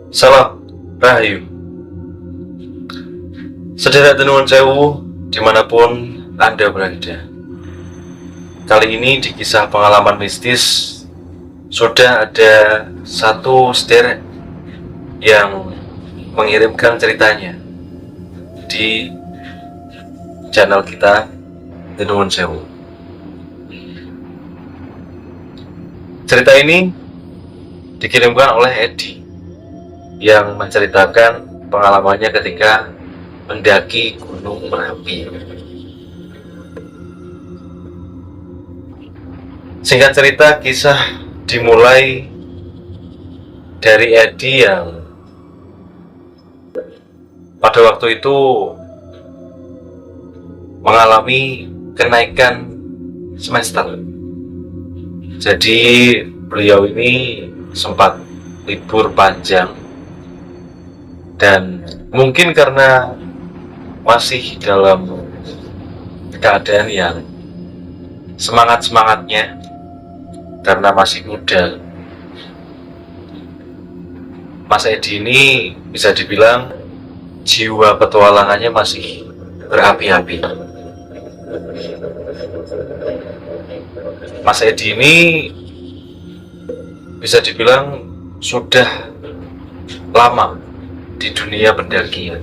Salam Rahayu. Sedherek Nuwun Sewu dimanapun Anda berada. Kali ini di kisah pengalaman mistis sudah ada satu sederek yang mengirimkan ceritanya di channel kita Nuwun Sewu. Cerita ini dikirimkan oleh Edi yang menceritakan pengalamannya ketika mendaki Gunung Merapi. Singkat cerita, kisah dimulai dari Edi yang pada waktu itu mengalami kenaikan semester. Jadi beliau ini sempat libur panjang, dan mungkin karena masih dalam keadaan yang semangat-semangatnya karena masih muda, Mas Edi ini bisa dibilang jiwa petualangannya masih berapi-api. Mas Edi ini bisa dibilang sudah lama di dunia pendakian,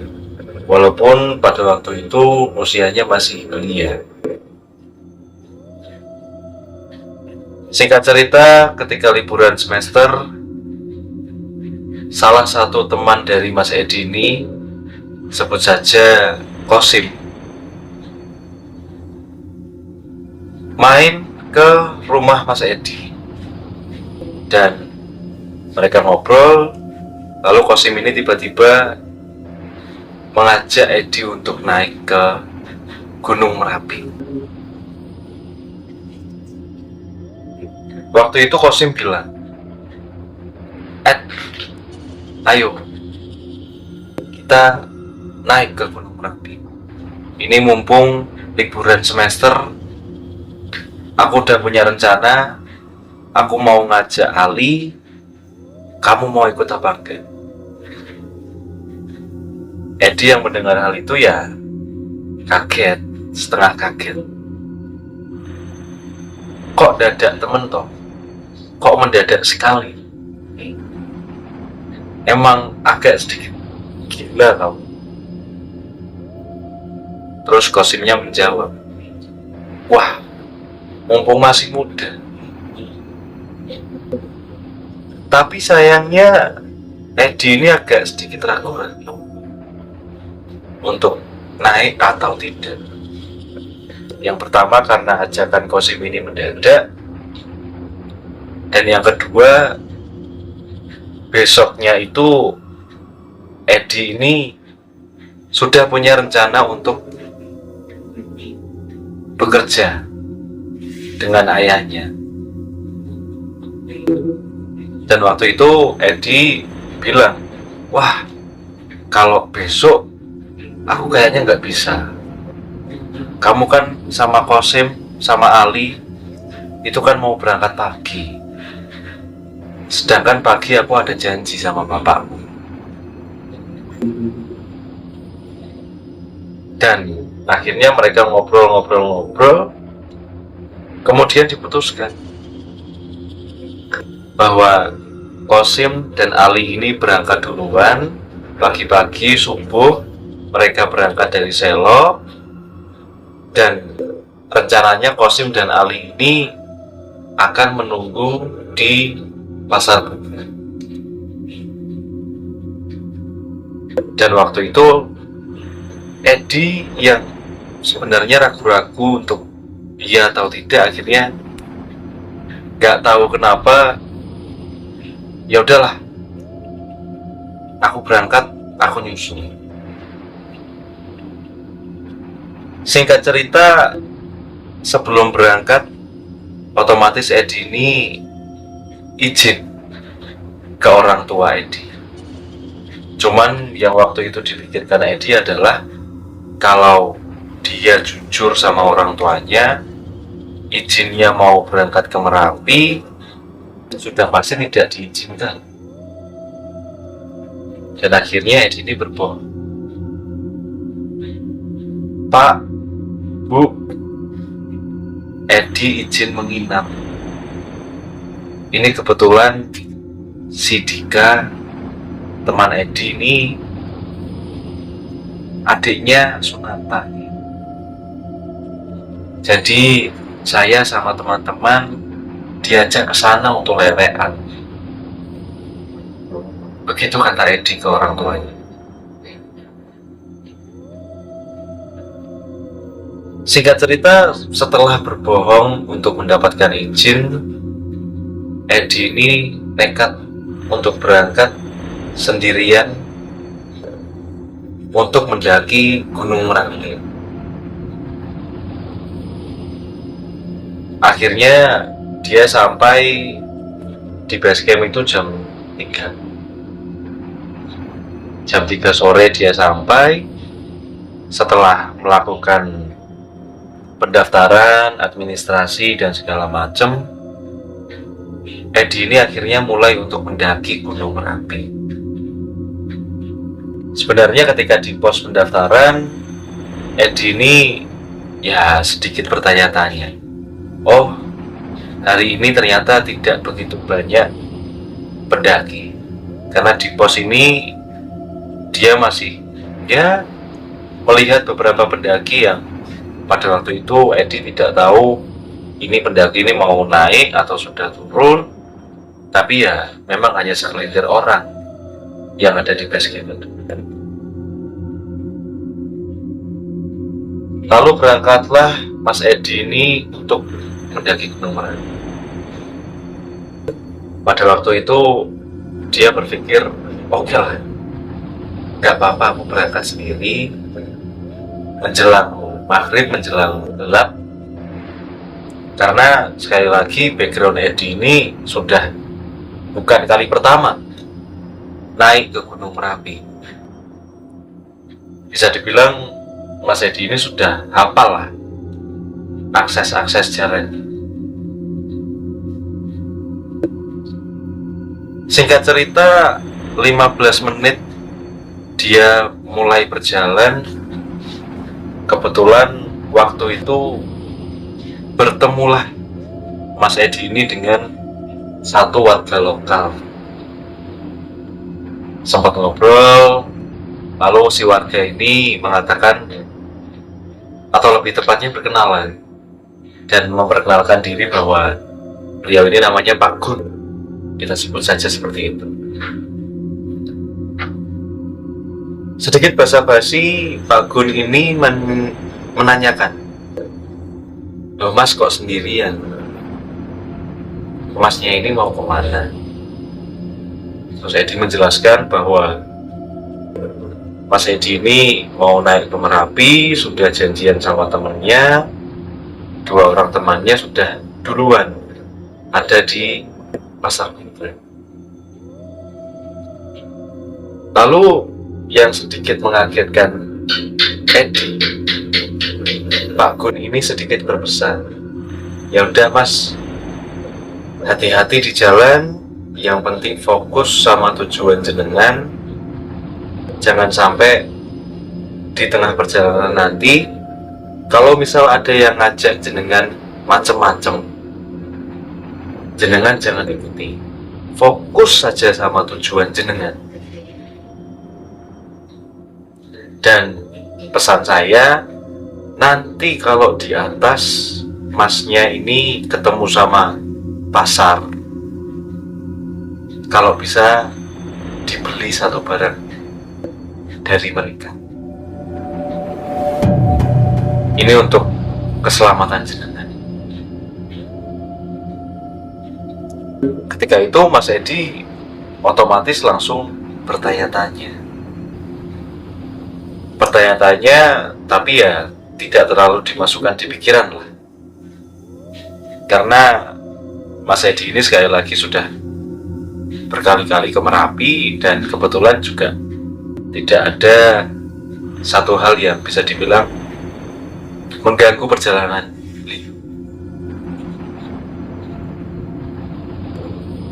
walaupun pada waktu itu usianya masih belia. Singkat cerita, ketika liburan semester, salah satu teman dari Mas Edi ini, sebut saja Kosim, main ke rumah Mas Edi dan mereka ngobrol. Lalu Kosim ini tiba-tiba mengajak Edi untuk naik ke Gunung Merapi. Waktu itu Kosim bilang, "Ed, ayo kita naik ke Gunung Merapi. Ini mumpung liburan semester, aku udah punya rencana, aku mau ngajak Ali, kamu mau ikut apa enggak?" Edi yang mendengar hal itu ya kaget, setengah kaget. Kok dadak temen toh? Kok mendadak sekali? Emang agak sedikit gila kamu. Terus Kosimnya menjawab, "Wah, mumpung masih muda. Tapi sayangnya Edi ini agak sedikit ragu-ragu untuk naik atau tidak. Yang pertama karena ajakan Kosim ini mendadak, dan yang kedua besoknya itu Edi ini sudah punya rencana untuk bekerja dengan ayahnya. Dan waktu itu Edi bilang, "Wah, kalau besok aku kayaknya nggak bisa. Kamu kan sama Kosim, sama Ali, itu kan mau berangkat pagi. Sedangkan pagi aku ada janji sama bapakku." Dan akhirnya mereka ngobrol-ngobrol, kemudian diputuskan bahwa Kosim dan Ali ini berangkat duluan. Pagi-pagi subuh mereka berangkat dari Selo, dan rencananya Kosim dan Ali ini akan menunggu di Pasar Bunga. Dan waktu itu Edi yang sebenarnya ragu-ragu untuk iya atau tidak, akhirnya nggak tahu kenapa, ya udahlah, aku berangkat, aku nyusul. Singkat cerita, sebelum berangkat, otomatis Edi ini izin ke orang tua Edi. Cuman yang waktu itu dipikirkan Edi adalah kalau dia jujur sama orang tuanya, izinnya mau berangkat ke Merapi, sudah pasti tidak diizinkan. Dan akhirnya Edi ini berbohong. Pak, Bu, Edi izin menginap. Ini kebetulan si Dika, teman Edi ini, adiknya Sunata. Jadi saya sama teman-teman diajak ke sana untuk lelekan. Begitu kata Edi ke orang tuanya. Singkat cerita, setelah berbohong untuk mendapatkan izin, Edi ini nekat untuk berangkat sendirian untuk mendaki Gunung Merapi. Akhirnya dia sampai di base camp itu jam 3. Jam 3 sore dia sampai. Setelah melakukan pendaftaran, administrasi, dan segala macam, Edi ini akhirnya mulai untuk mendaki Gunung Merapi. Sebenarnya ketika di pos pendaftaran, Edi ini ya sedikit bertanya-tanya. Oh, hari ini ternyata tidak begitu banyak pendaki. Karena di pos ini dia masih melihat beberapa pendaki yang pada waktu itu Edi tidak tahu ini pendaki ini mau naik atau sudah turun. Tapi ya memang hanya segelintir orang yang ada di base camp itu. Lalu berangkatlah Mas Edi ini untuk mendaki Gunung Merapi. Pada waktu itu dia berpikir, oke lah, gak apa-apa aku berangkat sendiri menjelang maghrib, menjelang gelap. Karena sekali lagi background Edi ini sudah bukan kali pertama naik ke Gunung Merapi. Bisa dibilang Mas Edi ini sudah hafal lah akses-akses jalan. Singkat cerita, 15 menit dia mulai berjalan. Kebetulan waktu itu bertemulah Mas Edi ini dengan satu warga lokal. Sempat ngobrol, lalu si warga ini mengatakan, atau lebih tepatnya berkenalan dan memperkenalkan diri bahwa beliau ini namanya Pak Gun. Kita sebut saja seperti itu. Sedikit basa-basi, Pak Gun ini menanyakan, "Loh Mas, kok sendirian? Masnya ini mau kemana?" Terus Edi menjelaskan bahwa Mas Edi ini mau naik ke Merapi, sudah janjian sama temannya. 2 orang temannya sudah duluan ada di Pasar Minggu. Lalu yang sedikit mengagetkan Edi, Pak Gun ini sedikit berpesan, "Ya udah Mas, hati-hati di jalan, yang penting fokus sama tujuan jenengan. Jangan sampai di tengah perjalanan nanti kalau misal ada yang ngajak jenengan macem-macem, jenengan jangan ikuti. Fokus saja sama tujuan jenengan. Dan pesan saya, nanti kalau di atas Masnya ini ketemu sama pasar, kalau bisa dibeli satu barang dari mereka. Ini untuk keselamatan jenengan." Ketika itu Mas Edi otomatis langsung bertanya-tanya, tapi ya tidak terlalu dimasukkan di pikiran lah. Karena Mas Edi ini sekali lagi sudah berkali-kali ke Merapi, dan kebetulan juga tidak ada satu hal yang bisa dibilang mengganggu perjalanan.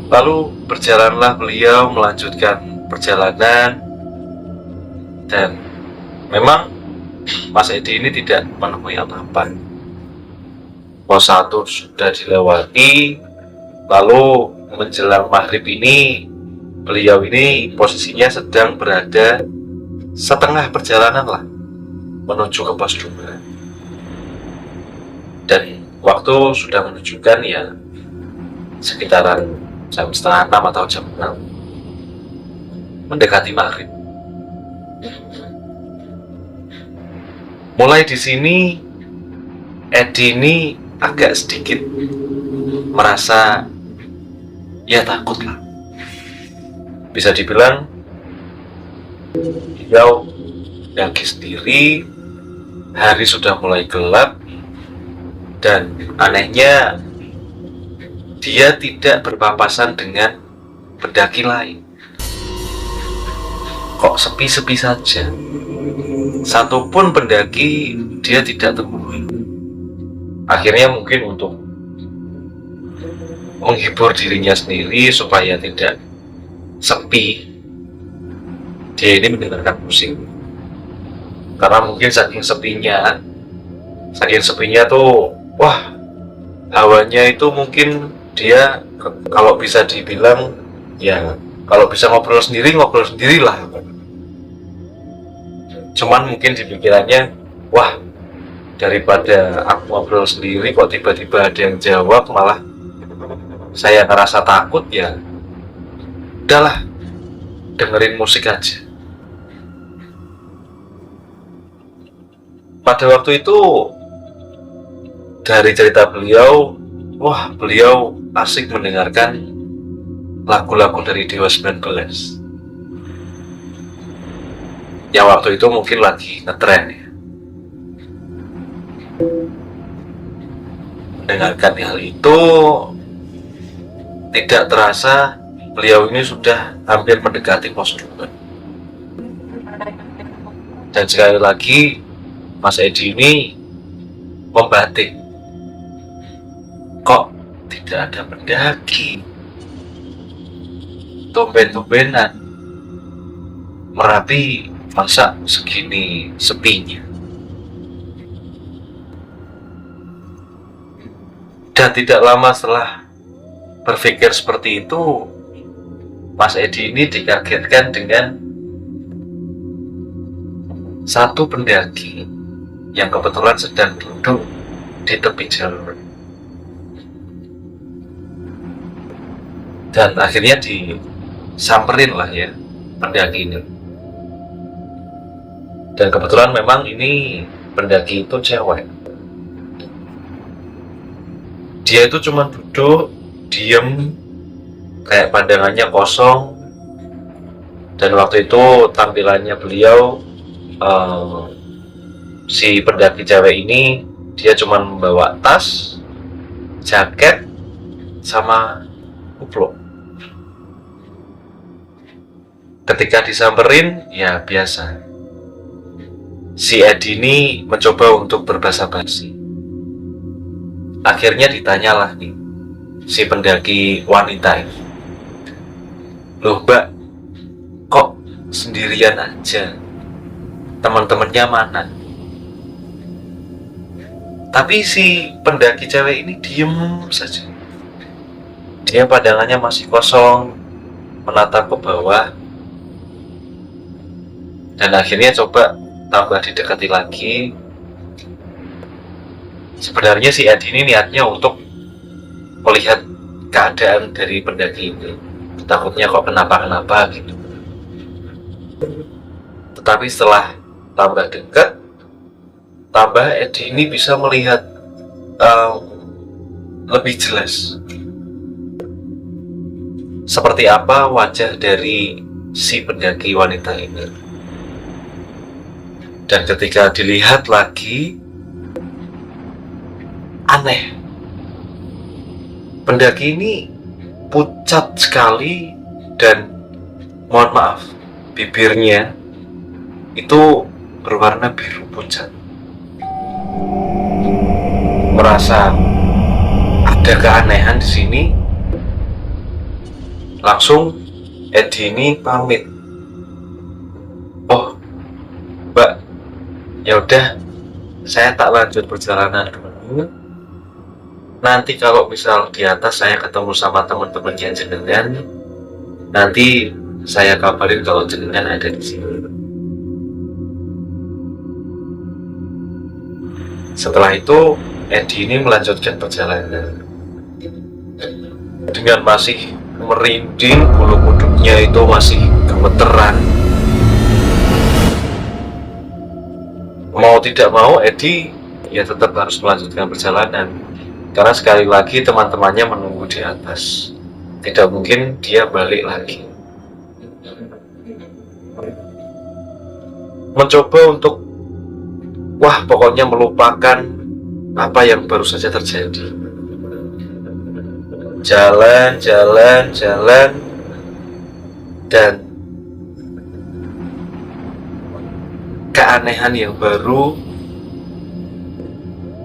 Lalu berjalanlah beliau melanjutkan perjalanan Dan memang Mas Edi ini tidak menemui apa-apa. Pos 1 sudah dilewati, lalu menjelang maghrib ini beliau ini posisinya sedang berada setengah perjalanan lah menuju ke pos 2. Dan waktu sudah menunjukkan ya sekitaran jam setengah 6 atau jam 6, mendekati maghrib. Mulai di sini Edi ini agak sedikit merasa ya takut lah. Bisa dibilang beliau lagi sendiri, hari sudah mulai gelap, dan anehnya dia tidak berpapasan dengan pendaki lain. Kok sepi-sepi saja, satupun pendaki dia tidak temui. Akhirnya mungkin untuk menghibur dirinya sendiri supaya tidak sepi, dia ini mendengarkan musik. Karena mungkin saking sepinya tuh, wah, hawanya itu mungkin dia kalau bisa dibilang ya, kalau bisa ngobrol sendiri lah. Cuman mungkin di pikirannya, wah, daripada aku ngobrol sendiri kok tiba-tiba ada yang jawab malah saya ngerasa takut, ya udahlah, dengerin musik aja. Pada waktu itu dari cerita beliau, wah, beliau asik mendengarkan lagu-lagu dari Dewa 19 yang waktu itu mungkin lagi ngetren ya. Mendengarkan hal itu, tidak terasa beliau ini sudah hampir mendekati pos 2. Dan sekali lagi Mas Edi ini membatik, kok tidak ada pendaki, tumben-tumbenan Merapi masa segini sepinya. Dan tidak lama setelah berpikir seperti itu, Mas Edi ini dikagetkan dengan satu pendaki yang kebetulan sedang duduk di tepi jalur. Dan akhirnya disamperin lah ya pendaki ini. Dan kebetulan memang ini pendaki itu cewek. Dia itu cuma duduk, diem, kayak pandangannya kosong. Dan waktu itu tampilannya beliau, si pendaki cewek ini, dia cuma membawa tas, jaket, sama kupluk. Ketika disamperin, ya biasa, si Edi ini mencoba untuk berbahasa basi. Akhirnya ditanyalah nih si pendaki wanita ini, loh Mbak, kok sendirian aja? Teman-temannya mana? Tapi si pendaki cewek ini diem saja. Dia pandangannya masih kosong, menatap ke bawah. Dan akhirnya coba tambah didekati lagi. Sebenarnya si Edi ini niatnya untuk melihat keadaan dari pendaki ini, takutnya kok kenapa-kenapa gitu. Tetapi setelah tambah dekat, tambah Edi ini bisa melihat lebih jelas seperti apa wajah dari si pendaki wanita ini. Dan ketika dilihat lagi, aneh. Pendaki ini pucat sekali dan mohon maaf, bibirnya itu berwarna biru pucat. Merasa ada keanehan di sini, langsung Edi ini pamit. Oh, Ya udah, saya tak lanjut perjalanan dulu. Nanti kalau misal di atas saya ketemu sama teman-temannya jenengan, nanti saya kabarin kalau jenengan ada di sini. Setelah itu, Edi ini melanjutkan perjalanan dengan masih merinding, bulu kuduknya itu masih gemeteran. Mau tidak mau, Edi ya tetap harus melanjutkan perjalanan, karena sekali lagi teman-temannya menunggu di atas. Tidak mungkin dia balik lagi. Mencoba untuk pokoknya melupakan apa yang baru saja terjadi. Jalan, dan keanehan yang baru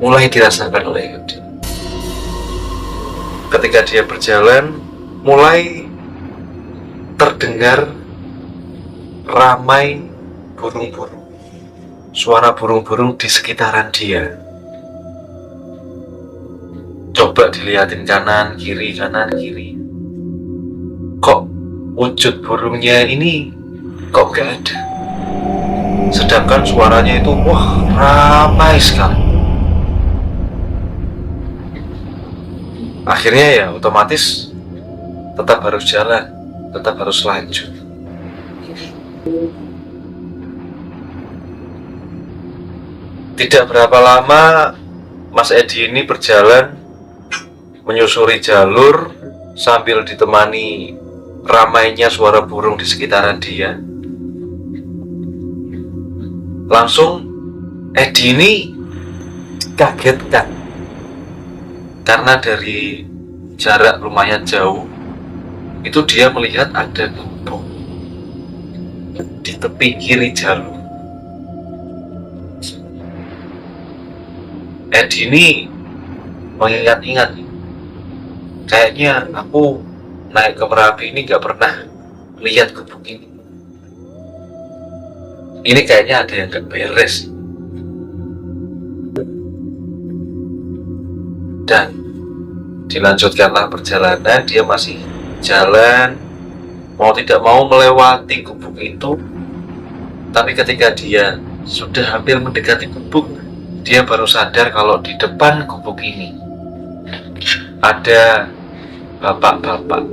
mulai dirasakan oleh Edi. Ketika dia berjalan, mulai terdengar ramai burung-burung. Suara burung-burung di sekitaran dia. Coba dilihatin kanan kiri. Kok wujud burungnya ini kok gak ada? Sedangkan suaranya itu ramai sekali. Akhirnya ya otomatis tetap harus jalan, tetap harus lanjut. Tidak berapa lama Mas Edi ini berjalan menyusuri jalur sambil ditemani ramainya suara burung di sekitaran dia. Langsung Edi ini kagetkan karena dari jarak lumayan jauh itu dia melihat ada gubuk di tepi kiri jalur. Edi ini mengingat-ingat, kayaknya aku naik ke Merapi ini gak pernah lihat gubuk ini. Ini kayaknya ada yang gak beres. Dan dilanjutkanlah perjalanan, dia masih jalan, mau tidak mau melewati gubuk itu. Tapi ketika dia sudah hampir mendekati gubuk, dia baru sadar kalau di depan gubuk ini ada bapak-bapak,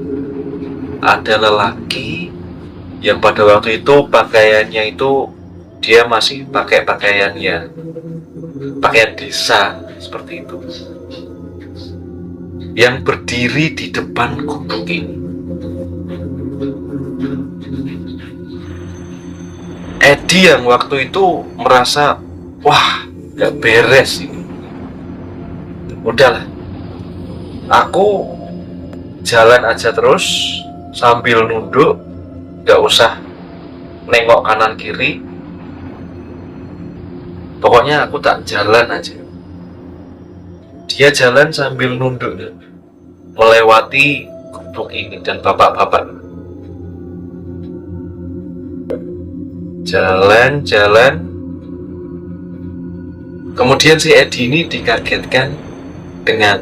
ada lelaki yang pada waktu itu pakaiannya itu dia masih pakai pakaian desa seperti itu, yang berdiri di depan gubuk ini. Edi yang waktu itu merasa gak beres ini. Udahlah, aku jalan aja terus sambil nunduk, gak usah nengok kanan kiri. Pokoknya aku tak jalan aja. Dia jalan sambil nunduk melewati gubuk ini dan bapak-bapak. Jalan. Kemudian si Edi ini dikagetkan dengan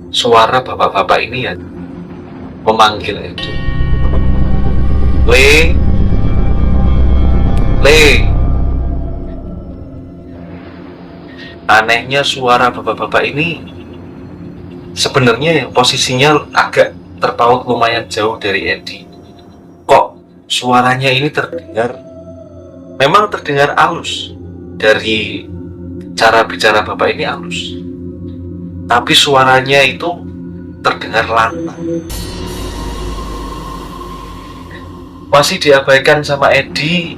suara bapak-bapak ini ya memanggil Edi. Le. Anehnya suara bapak-bapak ini sebenarnya yang posisinya agak terpaut lumayan jauh dari Edi. Kok suaranya ini memang terdengar halus, dari cara bicara bapak ini halus, tapi suaranya itu terdengar lantang. Masih diabaikan sama Edi,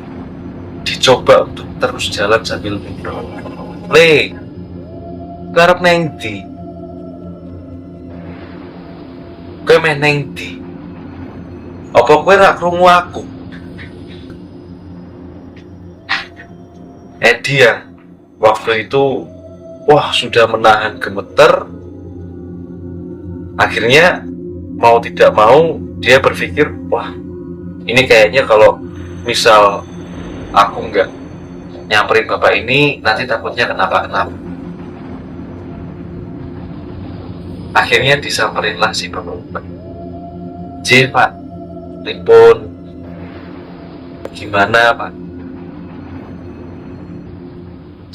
dicoba untuk terus jalan sambil mundur. Le, karep neng ndi? Kowe meh neng ndi? Apa kowe ra krungu aku? Edi yang waktu itu sudah menahan gemeter. Akhirnya mau tidak mau dia berpikir, ini kayaknya kalau misal aku nggak nyamperin bapak ini nanti takutnya kenapa-kenapa. Akhirnya disamperinlah si bapak. J pak, telepon. Gimana pak?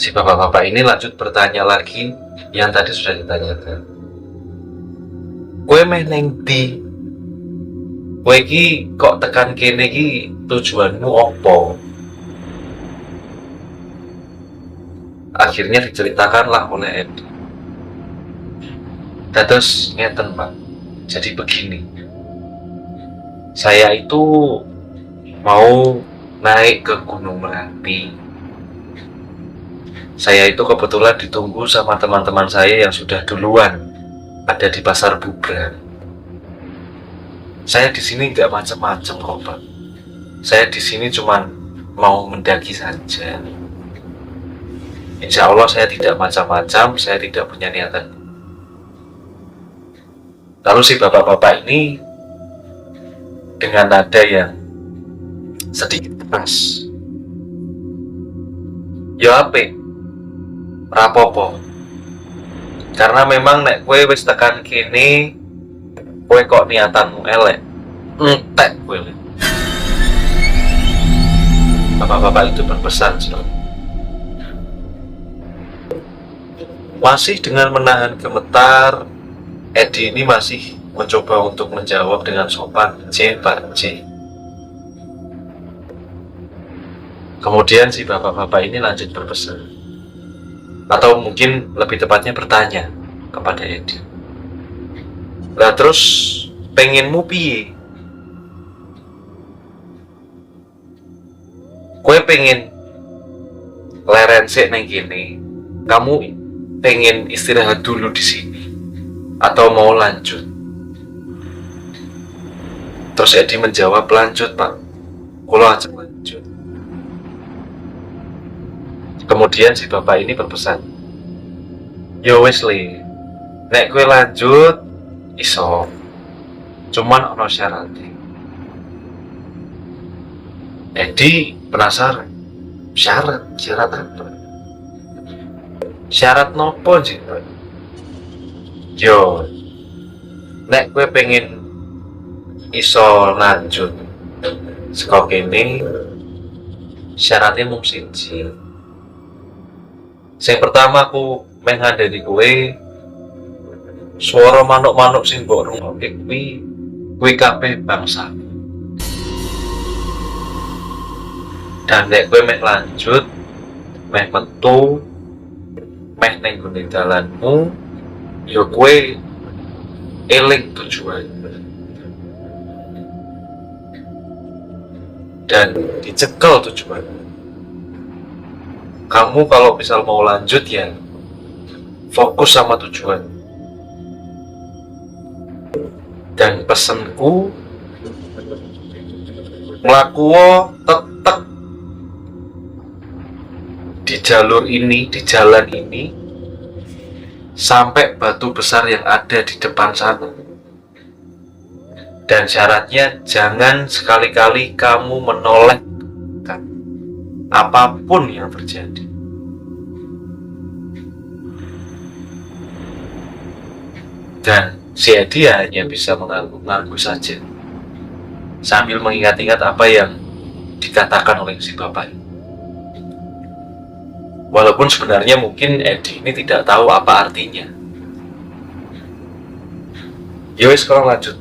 Si bapak-bapak ini lanjut bertanya lagi yang tadi sudah ditanyakan. Kowe meh neng ndi? Kowe iki kok tekan kene iki tujuanmu opo? Akhirnya diceritakanlah oleh Edi. Terus ngeten pak, jadi begini. Saya itu mau naik ke Gunung Merapi. Saya itu kebetulan ditunggu sama teman-teman saya yang sudah duluan ada di Pasar Bubrang. Saya di sini nggak macam-macam kok pak. Saya di sini cuman mau mendaki saja. Insya Allah saya tidak macam-macam, saya tidak punya niatan. Lalu si bapak-bapak ini dengan nada yang sedikit keras. Yo ape? Rapopo. Karena memang nek kue wis tekan kene, kue kok niatanmu elek. Entek kue. Bapak-bapak itu berpesan. Masih dengan menahan gemetar, Edi ini masih mencoba untuk menjawab dengan sopan, J pak J. Kemudian si bapak-bapak ini lanjut berpesan, atau mungkin lebih tepatnya bertanya kepada Edi. Lah terus pengenmu piye? Kowe pengen leren sik neng gini, kamu pengen istirahat dulu di sini, atau mau lanjut? Terus Edi menjawab, lanjut pak, kulo aja lanjut. Kemudian si bapak ini berpesan, yo wes li, nek kue lanjut iso, cuman ono syaratnya. Edi penasaran, syarat apa? Syarat nopo sih? Yo, nek kue pengen iso lanjut sekok ini, syaratnya mung siji. Yang pertama aku mengandani kue, suara manuk-manuk sing mbok rungokke kuwi kabeh bangsa. Dan nek kue meh lanjut, meh metu, meh ning gone dalanmu, ya kue eling tujuan. Dan dicekel tujuan. Kamu kalau misal mau lanjut ya fokus sama tujuan. Dan pesenku, nglakuo tetep di jalur ini, di jalan ini, sampai batu besar yang ada di depan sana. Dan syaratnya jangan sekali-kali kamu menoleh apapun yang terjadi. Dan si Edi hanya bisa mengangguk-angguk saja sambil mengingat-ingat apa yang dikatakan oleh si bapak. Walaupun sebenarnya mungkin Edi ini tidak tahu apa artinya. Yowes, sekarang lanjut.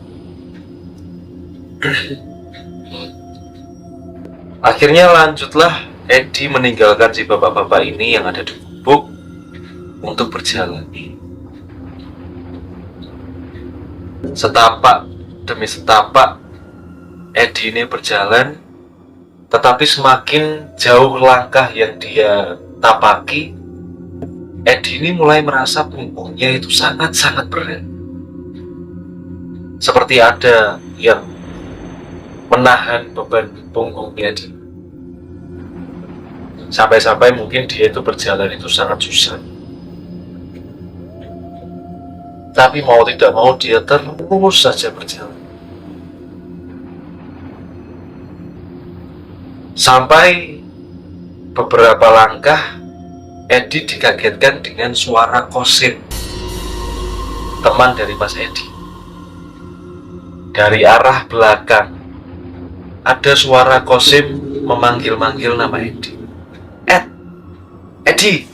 Akhirnya lanjutlah Edi meninggalkan si bapak-bapak ini yang ada di gubuk untuk berjalan. Setapak demi setapak Edi ini berjalan, tetapi semakin jauh langkah yang dia tapaki, Edi ini mulai merasa punggungnya itu sangat-sangat berat. Seperti ada yang menahan beban punggungnya dia. Sampai-sampai mungkin dia itu berjalan itu sangat susah. Tapi mau tidak mau dia terus saja berjalan. Sampai beberapa langkah, Edi dikagetkan dengan suara Kosim, teman dari Mas Edi. Dari arah belakang ada suara Kosim memanggil-manggil nama Edi. Edi.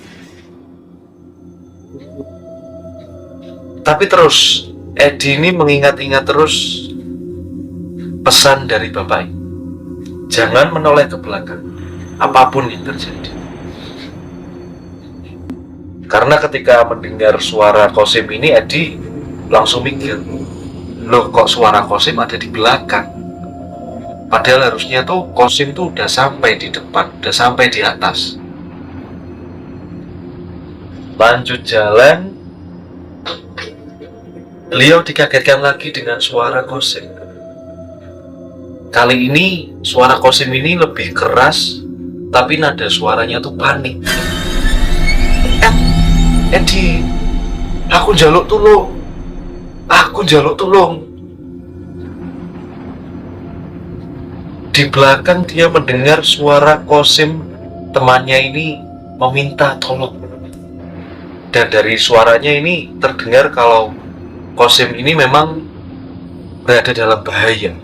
Tapi terus Edi ini mengingat-ingat terus pesan dari bapak ini. Jangan menoleh ke belakang, apapun yang terjadi. Karena ketika mendengar suara Kosim ini, Edi langsung mikir, loh kok suara Kosim ada di belakang? Padahal harusnya tuh Kosim tuh udah sampai di depan, udah sampai di atas. Lanjut jalan, beliau dikagetkan lagi dengan suara Kosim. Kali ini suara Kosim ini lebih keras, tapi nada suaranya tuh panik. Edi, aku njaluk tulung. Aku njaluk tulung. Di belakang dia mendengar suara Kosim, temannya ini meminta tolong. Dan dari suaranya ini terdengar kalau Kosim ini memang berada dalam bahaya.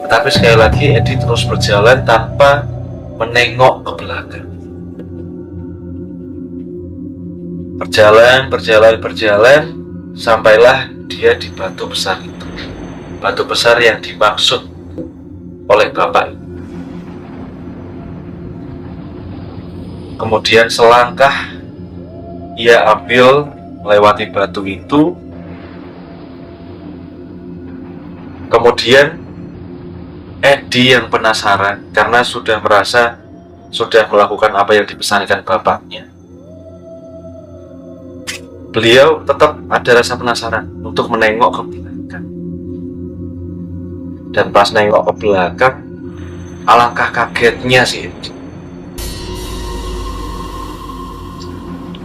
Tapi sekali lagi Edi terus berjalan tanpa menengok ke belakang. Berjalan, sampailah dia di batu besar itu. Batu besar yang dimaksud oleh bapak. Kemudian selangkah ia ambil melewati batu itu. Kemudian Edi yang penasaran karena sudah merasa sudah melakukan apa yang dipesankan bapaknya. Beliau tetap ada rasa penasaran untuk menengok ke belakang. Dan pas nengok ke belakang, alangkah kagetnya sih Edi.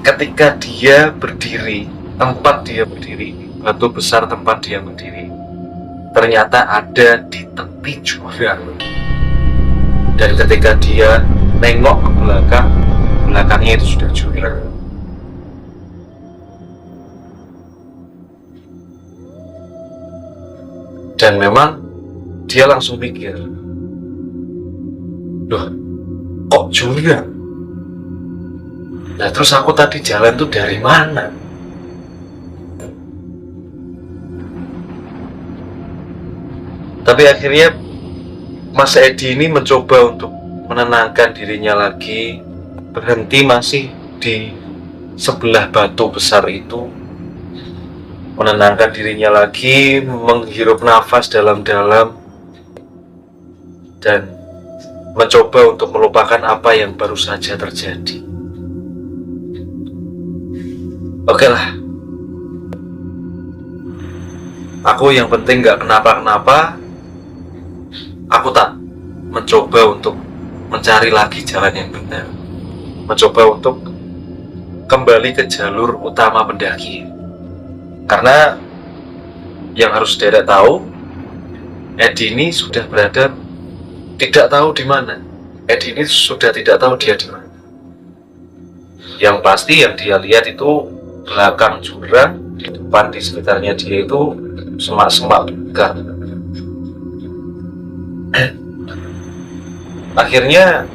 Ketika dia berdiri, tempat dia berdiri, batu besar tempat dia berdiri, ternyata ada di tepi jurang. Dan ketika dia nengok ke belakang, belakangnya itu sudah jurang. Dan memang dia langsung mikir, loh kok jurang? Nah terus aku tadi jalan tuh dari mana? Tapi akhirnya Mas Edi ini mencoba untuk menenangkan dirinya lagi, berhenti masih di sebelah batu besar itu, menenangkan dirinya lagi, menghirup nafas dalam-dalam, dan mencoba untuk melupakan apa yang baru saja terjadi. Oke lah, aku yang penting gak kenapa-kenapa. Aku tak mencoba untuk mencari lagi jalan yang benar, mencoba untuk kembali ke jalur utama pendaki. Karena yang harus Dede tahu, Edi ini sudah berada tidak tahu di mana. Edi ini sudah tidak tahu dia di mana. Yang pasti yang dia lihat itu belakang jurang, di depan di sekitarnya dia itu semak-semak bekar. Akhirnya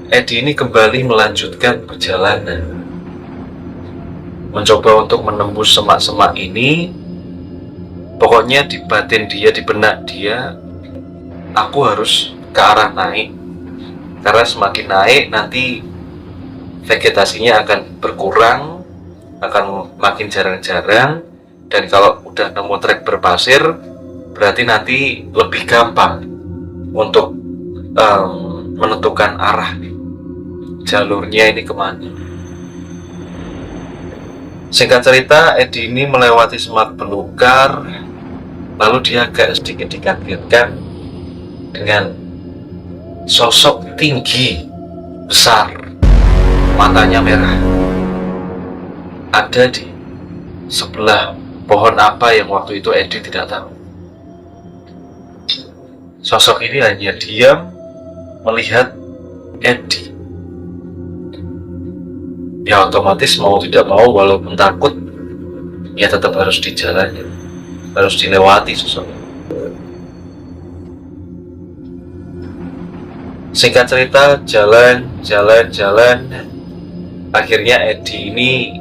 Edi ini kembali melanjutkan perjalanan, mencoba untuk menembus semak-semak ini. Pokoknya di batin dia, di benak dia, aku harus ke arah naik, karena semakin naik nanti vegetasinya akan berkurang, akan makin jarang-jarang, dan kalau udah nemu trek berpasir berarti nanti lebih gampang untuk menentukan arah jalurnya ini kemana. Singkat cerita, Edi ini melewati semak belukar, lalu dia agak sedikit dikagetkan dengan sosok tinggi, besar, matanya merah, ada di sebelah pohon apa yang waktu itu Edi tidak tahu. Sosok ini hanya diam melihat Edi. Ya otomatis mau tidak mau, walaupun takut, ya tetap harus dijalani, harus dilewati sosoknya. Singkat cerita, jalan. Akhirnya Edi ini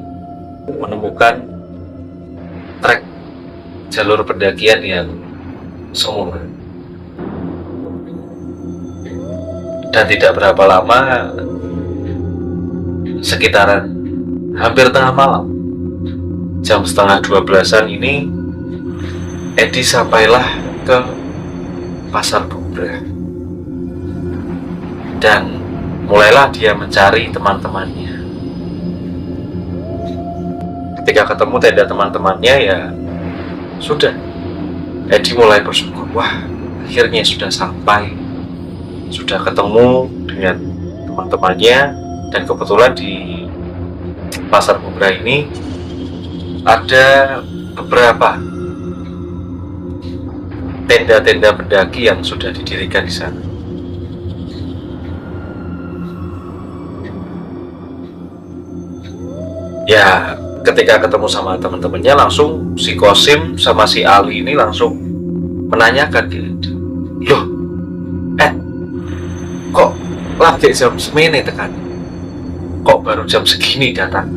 menemukan trek jalur pendakian yang semula. Dan tidak berapa lama, sekitaran hampir tengah malam, jam setengah 12-an ini, Edi sampailah ke Pasar Bubrah. Dan mulailah dia mencari teman-temannya. Ketika ketemu tenda teman-temannya, ya sudah, Edi mulai bersyukur. Wah, akhirnya sudah sampai, sudah ketemu dengan teman-temannya. Dan kebetulan di Pasar Bubrah ini ada beberapa tenda-tenda pendaki yang sudah didirikan di sana. Ya, ketika ketemu sama teman-temannya, langsung si Kosim sama si Ali ini langsung menanyakan gitu. Loh, kok lagi jam semene tekan? Kok baru jam segini datang?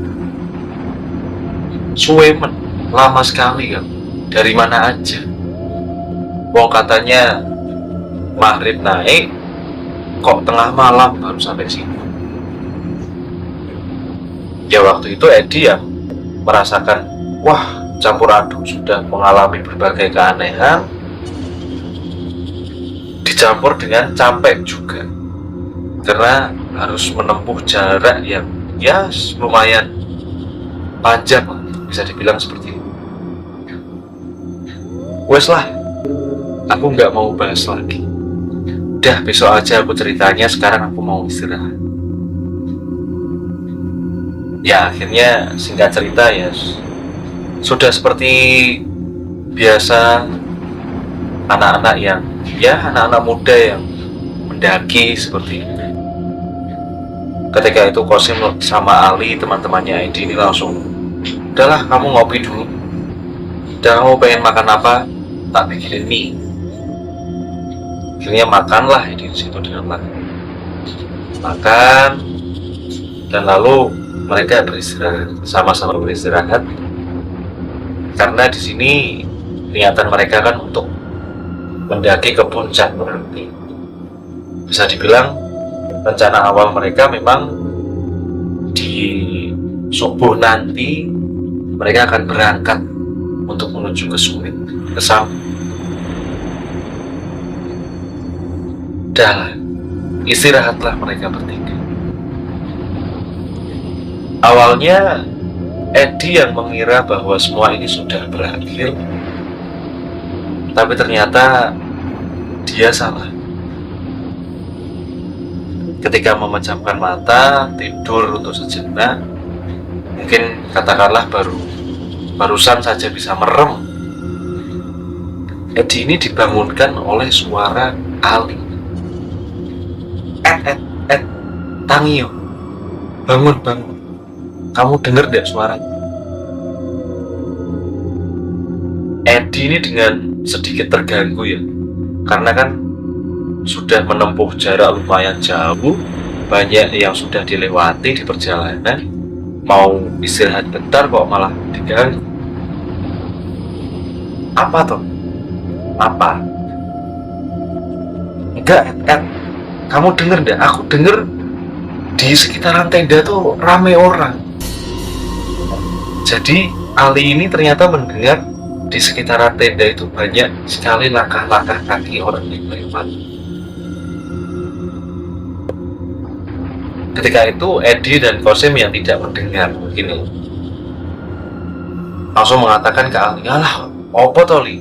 Suwemen, lama sekali kan? Dari mana aja? Wong katanya maghrib naik, kok tengah malam baru sampai sini? Ya waktu itu Edi yang merasakan, wah, campur aduk, sudah mengalami berbagai keanehan, dicampur dengan capek juga, karena harus menempuh jarak yang ya lumayan panjang, bisa dibilang seperti itu. Wes lah, aku nggak mau bahas lagi. Udah, besok aja aku ceritanya, sekarang aku mau istirahat. Ya akhirnya singkat cerita, ya sudah seperti biasa anak-anak yang, ya anak-anak muda yang mendaki seperti itu. Ketika itu Kosim sama Ali, teman-temannya Edi ini langsung, udahlah kamu ngopi dulu, udah kamu pengen makan apa, tak bikinin mie. Akhirnya makanlah Edi di situ dengan makan, dan lalu mereka beristirahat, sama-sama beristirahat, karena di sini niatan mereka kan untuk mendaki ke puncak berarti. Bisa dibilang rencana awal mereka memang di subuh nanti mereka akan berangkat untuk menuju ke Summit, ke Summit. Dah, istirahatlah mereka bertiga. Awalnya Edi yang mengira bahwa semua ini sudah berakhir, tapi ternyata dia salah. Ketika memejamkan mata, tidur untuk sejenak, mungkin katakanlah barusan saja bisa merem, Edi ini dibangunkan oleh suara Ali. Tangio, bangun. Kamu dengar tidak suaranya? Edi ini dengan sedikit terganggu ya, karena kan sudah menempuh jarak lumayan jauh, banyak yang sudah dilewati di perjalanan, mau istirahat bentar kok malah diganggu. Apa toh? Apa? Enggak, kamu denger enggak? Aku denger di sekitaran tenda tuh rame orang. Jadi Ali ini ternyata mendengar di sekitaran tenda itu banyak sekali langkah-langkah kaki orang yang lewat. Ketika itu Edi dan Kosim yang tidak mendengar begini langsung mengatakan ke Ali, alah, opo toli?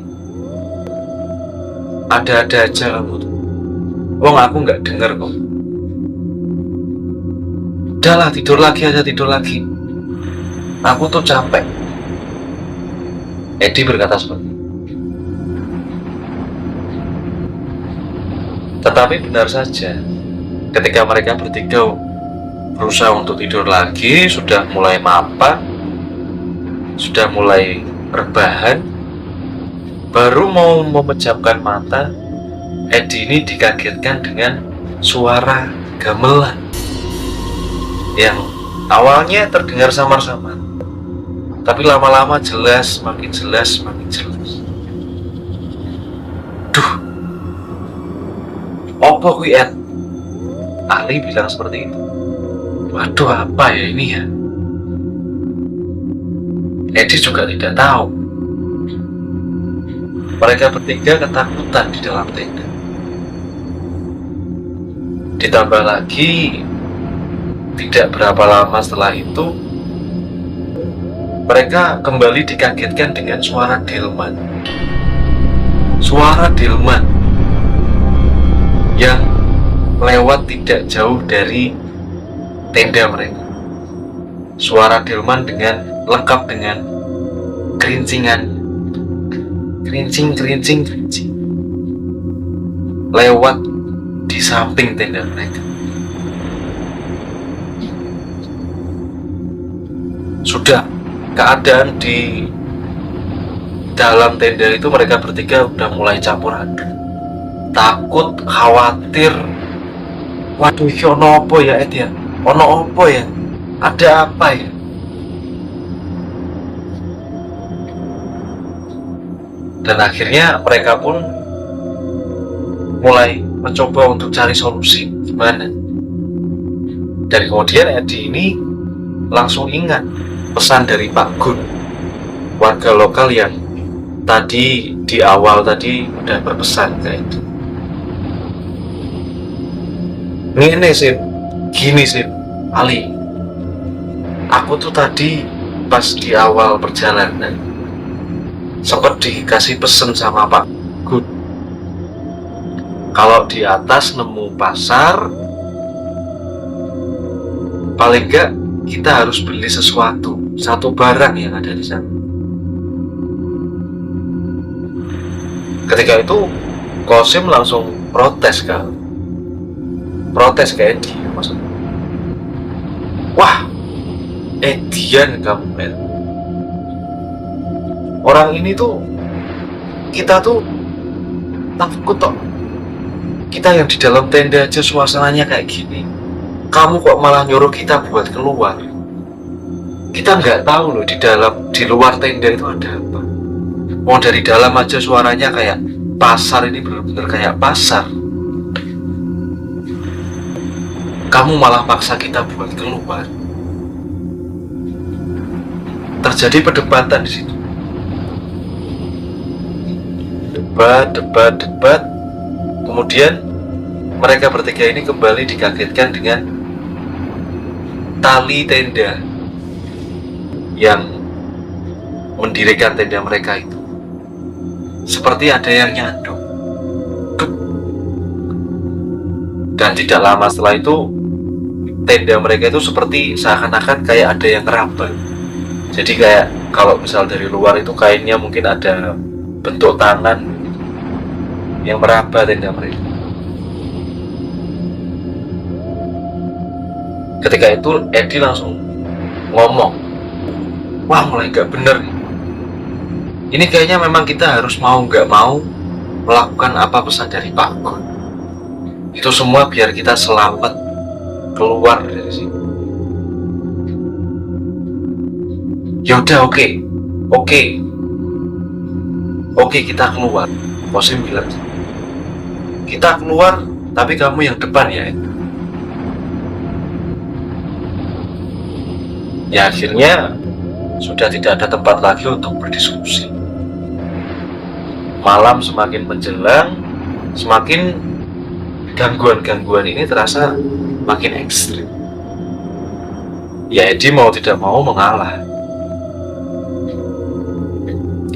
Ada-ada aja kamu tuh. Wong aku nggak dengar kok. Udahlah, tidur lagi aja, tidur lagi. Aku tuh capek. Edi berkata seperti itu. Tetapi benar saja, Ketika mereka bertiga berusaha untuk tidur lagi, sudah mulai mapan, sudah mulai rebahan, baru mau memejamkan mata, Edi ini dikagetkan dengan suara gamelan yang awalnya terdengar samar-samar, tapi lama-lama jelas, makin jelas, makin jelas. Duh, opo kuwi Ed? Ali bilang seperti itu. Waduh, apa ya ini ya? Edi juga tidak tahu. Mereka bertiga ketakutan di dalam tenda. Ditambah lagi, tidak berapa lama setelah itu, mereka kembali dikagetkan dengan suara delman. Suara delman yang lewat tidak jauh dari tenda mereka. Suara delman lengkap dengan kerincingan, kerincing, lewat di samping tenda mereka. Sudah keadaan di dalam tenda itu mereka bertiga udah mulai campur aduk, takut, khawatir. Waduh, iki ono apa ya Ed ya? Ono apa ya? Ada apa ya? Dan akhirnya mereka pun mulai mencoba untuk cari solusi gimana. Dan kemudian Edi ini langsung ingat pesan dari Pak Gun, warga lokal yang tadi di awal tadi udah berpesan kayak itu. Gini sih Ali, aku tuh tadi pas di awal perjalanan sempat dikasih pesen sama Pak Gun, kalau di atas nemu pasar, paling enggak kita harus beli satu barang yang ada di sana. Ketika itu Kosim langsung protes ke Edi, maksudnya, wah, Edian kamu men, orang ini tuh, kita tuh takut toh, kita yang di dalam tenda aja suasananya kayak gini, kamu kok malah nyuruh kita buat keluar. Kita nggak tahu loh di luar tenda itu ada apa. Mau dari dalam aja suaranya kayak pasar, ini benar-benar kayak pasar. Kamu malah paksa kita buat keluar. Terjadi perdebatan di situ. Debat. Kemudian mereka bertiga ini kembali dikagetkan dengan tali tenda yang mendirikan tenda mereka itu. Seperti ada yang nyandung. Dan tidak lama setelah itu, tenda mereka itu seperti seakan-akan kayak ada yang ngeraba. Jadi kayak kalau misal dari luar itu kainnya mungkin ada bentuk tangan yang meraba tenda mereka. Ketika itu Edi langsung ngomong, wah mulai gak bener nih. Ini kayaknya memang kita harus mau gak mau melakukan apa pesan dari Pak Gun. Itu semua biar kita selamat keluar dari sini. Yaudah, oke, kita keluar. Kosim bilang, kita keluar, tapi kamu yang depan ya. Ya akhirnya sudah tidak ada tempat lagi untuk berdiskusi. Malam semakin menjelang, semakin gangguan-gangguan ini terasa makin ekstrim. Ya Edi mau tidak mau mengalah.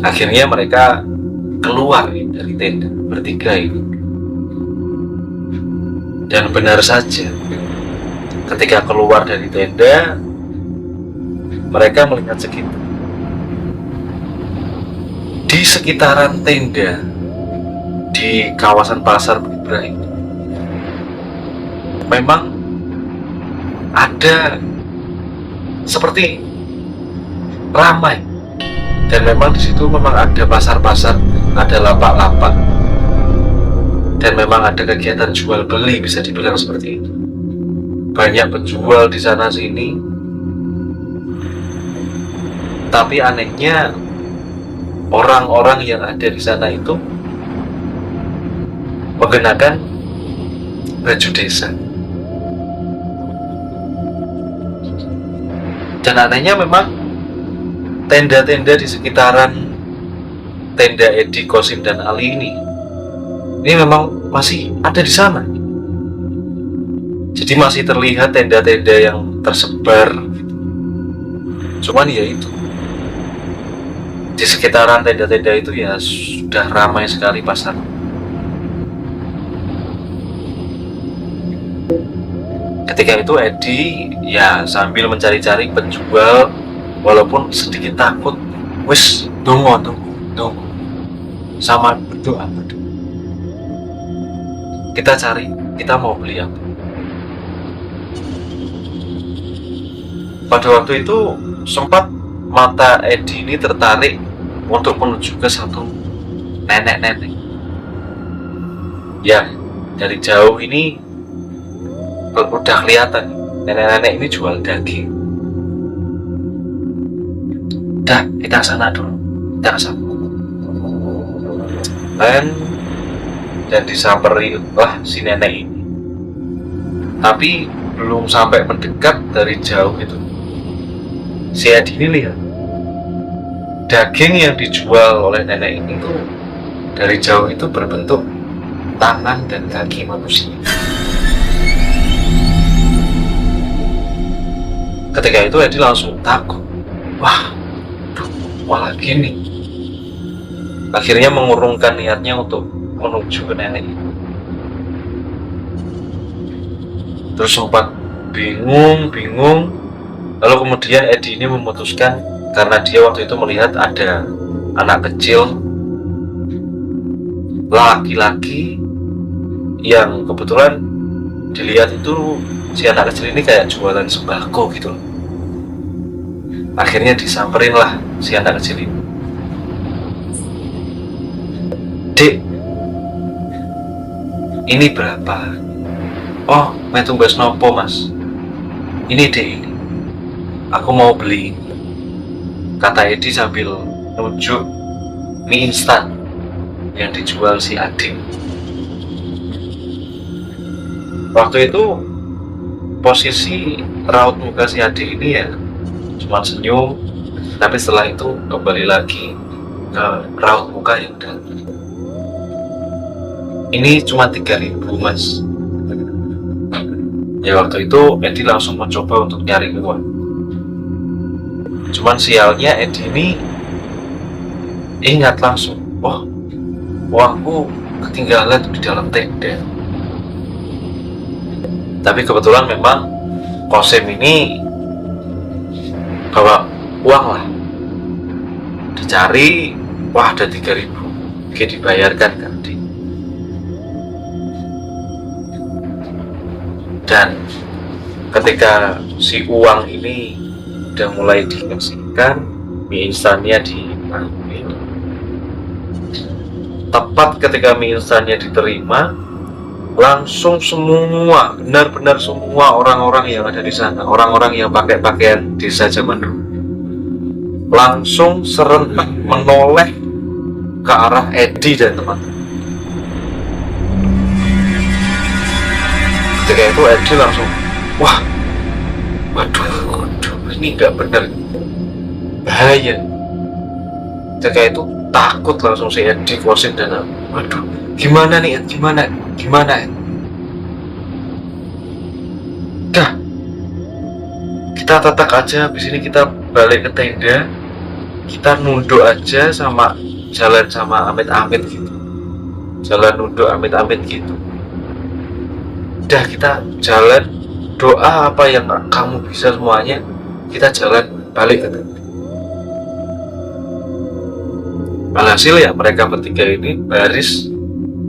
Akhirnya mereka keluar dari tenda bertiga ini. Dan benar saja, ketika keluar dari tenda, mereka melihat sekitar. Di sekitaran tenda di kawasan pasar Ibrahim, memang ada seperti ramai, dan memang di situ memang ada pasar-pasar, ada lapak-lapak, dan memang ada kegiatan jual beli, bisa dibilang seperti itu. Banyak penjual di sana sini, tapi anehnya orang-orang yang ada di sana itu mengenakan baju desa. Dan anehnya memang tenda-tenda di sekitaran tenda Edi, Kosim, dan Ali ini memang masih ada di sana. Jadi masih terlihat tenda-tenda yang tersebar. Cuman ya itu, di sekitaran tenda-tenda itu ya sudah ramai sekali pasar. Ketika itu Edi ya sambil mencari-cari penjual, walaupun sedikit takut. Wis, tunggu, sama berdoa. Kita cari, kita mau beli apa. Pada waktu itu sempat mata Edi ini tertarik untuk menuju ke satu nenek-nenek. Ya, dari jauh ini udah kelihatan nenek-nenek ini jual daging. Dah, kita ke sana dulu. Kita ke sana. Dan disamperi lah si nenek ini. Tapi belum sampai mendekat, dari jauh itu si Edi ini lihat daging yang dijual oleh nenek ini tuh dari jauh itu berbentuk tangan dan kaki manusia. Ketika itu Edi langsung takut. Wah gini. Akhirnya mengurungkan niatnya untuk menuju ke nenek itu. Terus sempat bingung. Lalu kemudian Edi ini memutuskan, karena dia waktu itu melihat ada anak kecil laki-laki yang kebetulan dilihat itu si anak kecil ini kayak jualan sembako gitu. Akhirnya disamperin lah si anak kecil ini. Dek, ini berapa? Oh, metu tumbas nopo mas? Ini dek, ini aku mau beli, kata Edi sambil nunjuk mie instan yang dijual si Ading. Waktu itu posisi raut muka si Ading ini ya cuma senyum, tapi setelah itu kembali lagi ke raut muka yang dalam. Ini cuma 3.000 mas. Ya waktu itu Edi langsung mencoba untuk nyari uang. Cuman sialnya Edi ini ingat langsung, oh uangku ketinggalan di dalam tenda. Tapi kebetulan memang Kosim ini bawa uang lah. Dicari, wah ada 3.000. Oke, dibayarkan kan. Dan ketika si uang ini udah mulai dikasihkan, mie instannya diambil. Tepat ketika mie instannya diterima, langsung semua, benar-benar semua orang-orang yang ada di sana, orang-orang yang pakai pakaian desa zaman dulu, langsung serentak menoleh ke arah Edi dan teman-teman. Ketika itu Edi langsung, waduh, ini nggak benar, bahaya. Ketika itu takut langsung si Edi, Kosim, dan waduh, gimana nih, gimana? Dah, kita tatak aja, habis ini kita balik ke tenda, kita nunduk aja sama jalan sama amit-amit gitu, jalan nunduk amit-amit gitu. Udah, kita jalan, doa apa yang kamu bisa semuanya, kita jalan balik ke tenda. Alhasil ya mereka bertiga ini baris,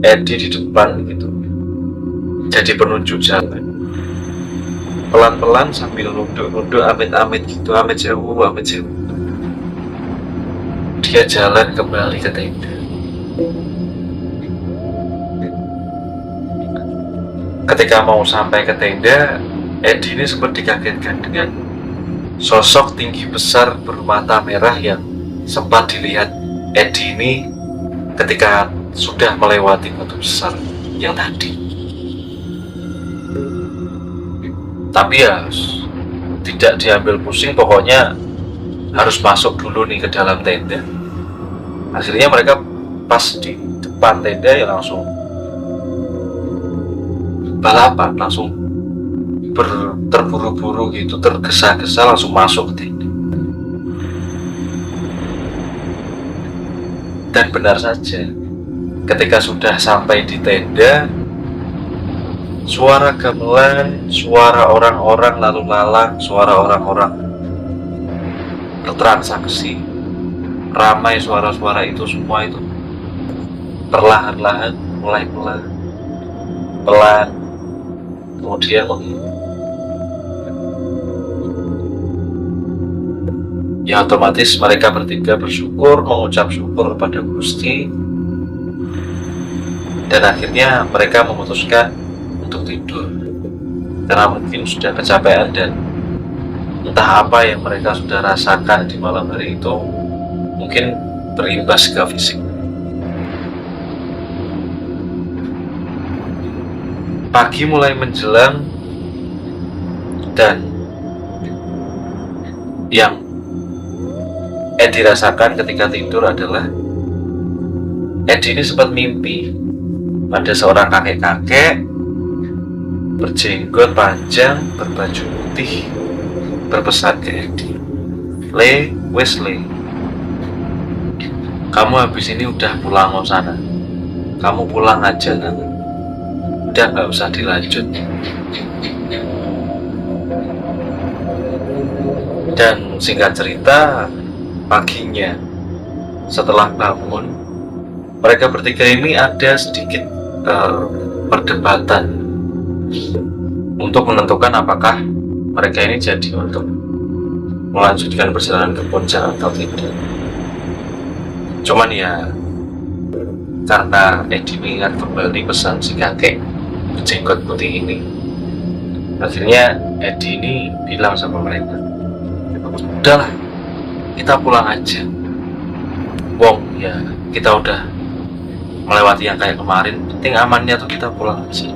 Edi di depan gitu, jadi penunjuk jalan. pelan-pelan sambil nunduk-nunduk amit-amit gitu, amit jauh, amit jauh. Dia jalan kembali ke tenda. Ketika mau sampai ke tenda, Edi ini sempat dikagetkan dengan sosok tinggi besar bermata merah yang sempat dilihat Edi ini ketika sudah melewati batu besar yang tadi. Tapi ya tidak diambil pusing, pokoknya harus masuk dulu nih ke dalam tenda. Akhirnya mereka pas di depan tenda ya langsung balapan, langsung terburu-buru gitu, tergesa-gesa langsung masuk ke tenda. Dan benar saja, ketika sudah sampai di tenda, suara gamelan, suara orang-orang lalu lalang, suara orang-orang bertransaksi, ramai suara-suara itu semua itu perlahan-lahan mulai pelan, kemudian ya otomatis mereka bertiga bersyukur, mengucap syukur kepada Gusti, dan akhirnya mereka memutuskan untuk tidur karena mungkin sudah kecapean dan entah apa yang mereka sudah rasakan di malam hari itu mungkin berimbas ke fisik. Pagi mulai menjelang dan yang Edi rasakan ketika tidur adalah Edi ini sempat mimpi ada seorang kakek-kakek berjenggot panjang, berbaju putih, berpesan ke Edi, "Le, wes le, kamu habis ini udah pulang ke sana, kamu pulang aja nanti, udah nggak usah dilanjut." Dan singkat cerita, paginya setelah bangun, mereka bertiga ini ada sedikit perdebatan untuk menentukan apakah mereka ini jadi untuk melanjutkan perjalanan ke puncak atau tidak. Cuman ya karena Edi mengingat kembali pesan si kakek berjenggot putih ini, akhirnya Edi ini bilang sama mereka, "Udahlah, kita pulang aja. Wong ya kita udah melewati yang kayak kemarin, penting amannya tuh kita pulang aja."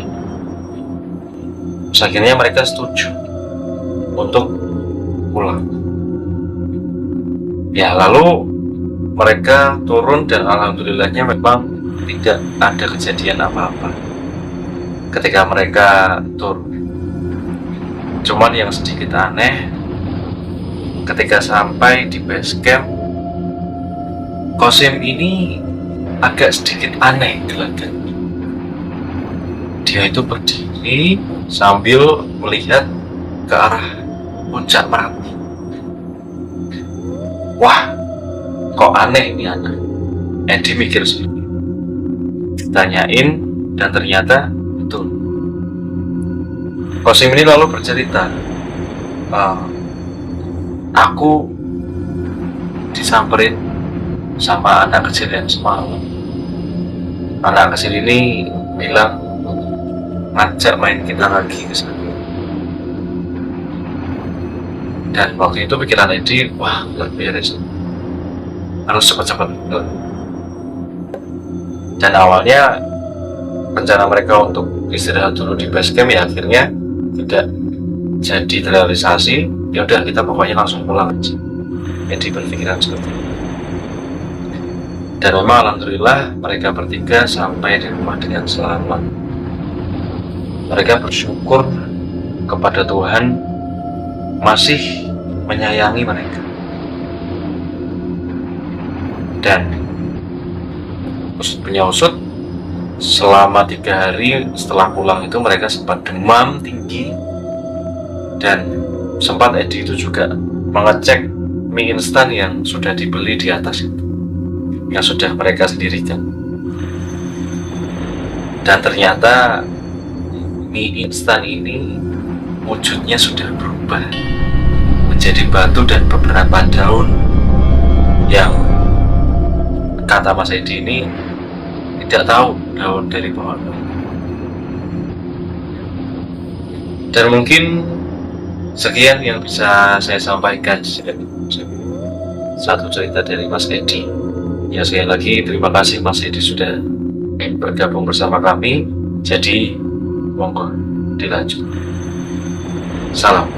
Terus akhirnya mereka setuju untuk pulang. Ya lalu mereka turun dan alhamdulillahnya memang tidak ada kejadian apa-apa ketika mereka turun. Cuman yang sedikit aneh, ketika sampai di base camp, Qasim ini agak sedikit aneh gelagat. Dia itu berdiri sambil melihat ke arah puncak Merapi. Wah, kok aneh ini anak? Edi mikir sendiri. Ditanyain dan ternyata betul. Qasim ini lalu bercerita, "Aku disamperin sama anak kecil yang semalam. Anak kecil ini bilang ngajak main kita lagi ke sana. Dan waktu itu pikiran Edi, wah gak beres, harus cepat-cepat." Dan awalnya rencana mereka untuk istirahat dulu di base camp ya akhirnya tidak jadi terrealisasi. Ya udah kita pokoknya langsung pulang aja. Edi berpikiran seperti itu. Dan memang alhamdulillah mereka bertiga sampai di rumah dengan selamat. Mereka bersyukur kepada Tuhan masih menyayangi mereka. Dan usut punya usut, selama 3 hari setelah pulang itu mereka sempat demam tinggi, dan sempat Edi itu juga mengecek mie instan yang sudah dibeli di atas itu, yang sudah mereka sendirikan. Dan ternyata mie instan ini wujudnya sudah berubah menjadi batu dan beberapa daun yang kata Mas Edi ini tidak tahu daun dari pohon. Dan mungkin sekian yang bisa saya sampaikan, satu cerita dari Mas Edi. Ya, sekali lagi terima kasih Mas Edi sudah bergabung bersama kami. Jadi monggo dilanjut. Salam.